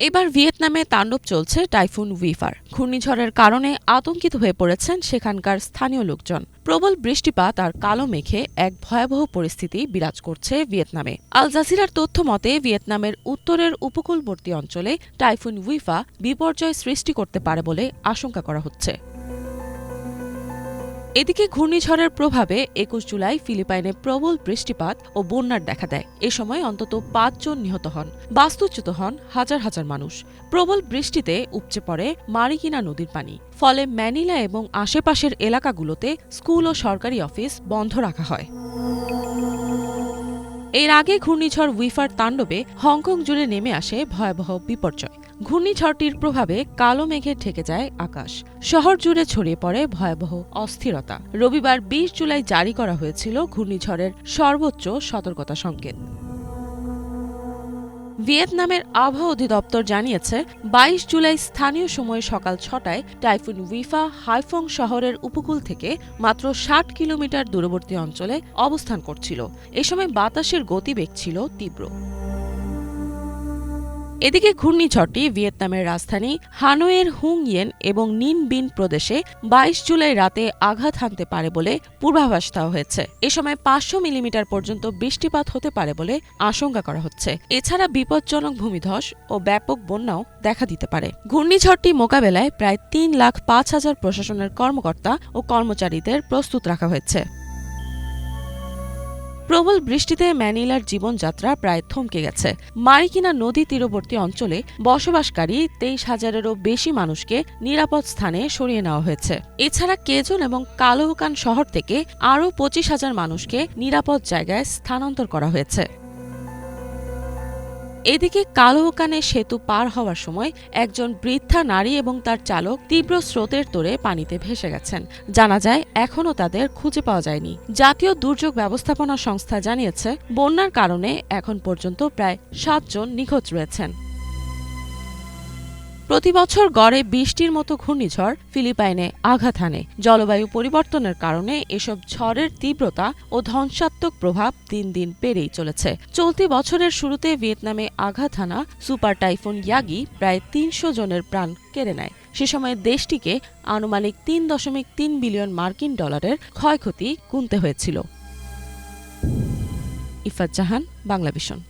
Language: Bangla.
এবার ভিয়েতনামে তাণ্ডব চলছে টাইফুন উইফার। ঘূর্ণিঝড়ের কারণে আতঙ্কিত হয়ে পড়েছেন সেখানকার স্থানীয় লোকজন। প্রবল বৃষ্টিপাত আর কালো মেঘে এক ভয়াবহ পরিস্থিতি বিরাজ করছে ভিয়েতনামে। আল জাজিরার তথ্য মতে ভিয়েতনামের উত্তরের উপকূলবর্তী অঞ্চলে টাইফুন উইফা বিপর্যয় সৃষ্টি করতে পারে বলে আশঙ্কা করা হচ্ছে। এদিকে ঘূর্ণিঝড়ের প্রভাবে ২১ জুলাই ফিলিপাইনে প্রবল বৃষ্টিপাত ও বন্যার দেখা দেয়। এ সময় অন্তত ৫ জন নিহত হন, বাস্তুচ্যুত হন হাজার হাজার মানুষ। প্রবল বৃষ্টিতে উপচে পড়ে মারিকিনা নদীর পানি। ফলে ম্যানিলা এবং আশেপাশের এলাকাগুলোতে স্কুল ও সরকারি অফিস বন্ধ রাখা হয়। এর আগে ঘূর্ণিঝড় উইফার তাণ্ডবে হংকং জুড়ে নেমে আসে ভয়াবহ বিপর্যয়। ঘূর্ণিঝড়টির প্রভাবে কালো মেঘে ঢেকে যায় আকাশ। শহর জুড়ে ছড়িয়ে পড়ে ভয়াবহ অস্থিরতা। রবিবার ২০ জুলাই জারি করা হয়েছিল ঘূর্ণিঝড়ের সর্বোচ্চ সতর্কতা সংকেত। ভিয়েতনামের আবহাওয়া অধিদপ্তর জানিয়েছে ২২ জুলাই স্থানীয় সময় সকাল ৬টায় টাইফুন উইফা হাইফং শহরের উপকূল থেকে মাত্র ৬০ কিলোমিটার দূরবর্তী অঞ্চলে অবস্থান করছিল। এ সময় বাতাসের গতিবেগ ছিল তীব্র। এদিকে ঘূর্ণিঝড়টি ভিয়েতনামের রাজধানী হানয়ের হুং ইয়েন এবং নিন বিন প্রদেশে ২২ জুলাই রাতে আঘাত হানতে পারে বলে পূর্বাভাস দেওয়া হয়েছে। এ সময় ৫০০ মিলিমিটার পর্যন্ত বৃষ্টিপাত হতে পারে বলে আশঙ্কা করা হচ্ছে। এছাড়া বিপজ্জনক ভূমিধস ও ব্যাপক বন্যাও দেখা দিতে পারে। ঘূর্ণিঝড়টি মোকাবেলায় প্রায় ৩,৫,০০০ প্রশাসনের কর্মকর্তা ও কর্মচারীদের প্রস্তুত রাখা হয়েছে। প্রবল বৃষ্টিতে ম্যানিলার জীবনযাত্রা প্রায় থমকে গেছে। মারিকিনা নদী তীরবর্তী অঞ্চলে বসবাসকারী ২৩,০০০-এরও বেশি মানুষকে নিরাপদ স্থানে সরিয়ে নেওয়া হয়েছে। এছাড়া কেজন এবং কালোকান শহর থেকে আরও ২৫,০০০ মানুষকে নিরাপদ জায়গায় স্থানান্তর করা হয়েছে। এদিকে কালোকানে সেতু পার হওয়ার সময় একজন বৃদ্ধা নারী এবং তার চালক তীব্র স্রোতের তোড়ে পানিতে ভেসে গেছেন। জানা যায় এখনও তাদের খুঁজে পাওয়া যায়নি। জাতীয় দুর্যোগ ব্যবস্থাপনা সংস্থা জানিয়েছে বন্যার কারণে এখন পর্যন্ত প্রায় ৭ জন নিখোঁজ রয়েছেন। প্রতিবছর গড়ে ২০টির মতো ঘূর্ণিঝড় ফিলিপাইনে আঘাত হানে। জলবায়ু পরিবর্তনের কারণে এসব ঝড়ের তীব্রতা ও ধ্বংসাত্মক প্রভাব দিন দিন বেড়েই চলেছে। চলতি বছরের শুরুতে ভিয়েতনামে আঘাত হানা সুপার টাইফুন ইয়াগি প্রায় ৩০০ জনের প্রাণ কেড়ে নেয়। সে সময় দেশটিকে আনুমানিক ৩.৩ বিলিয়ন মার্কিন ডলারের ক্ষয়ক্ষতি গুনতে হয়েছিল। ইফাত জাহান, বাংলাভিশন।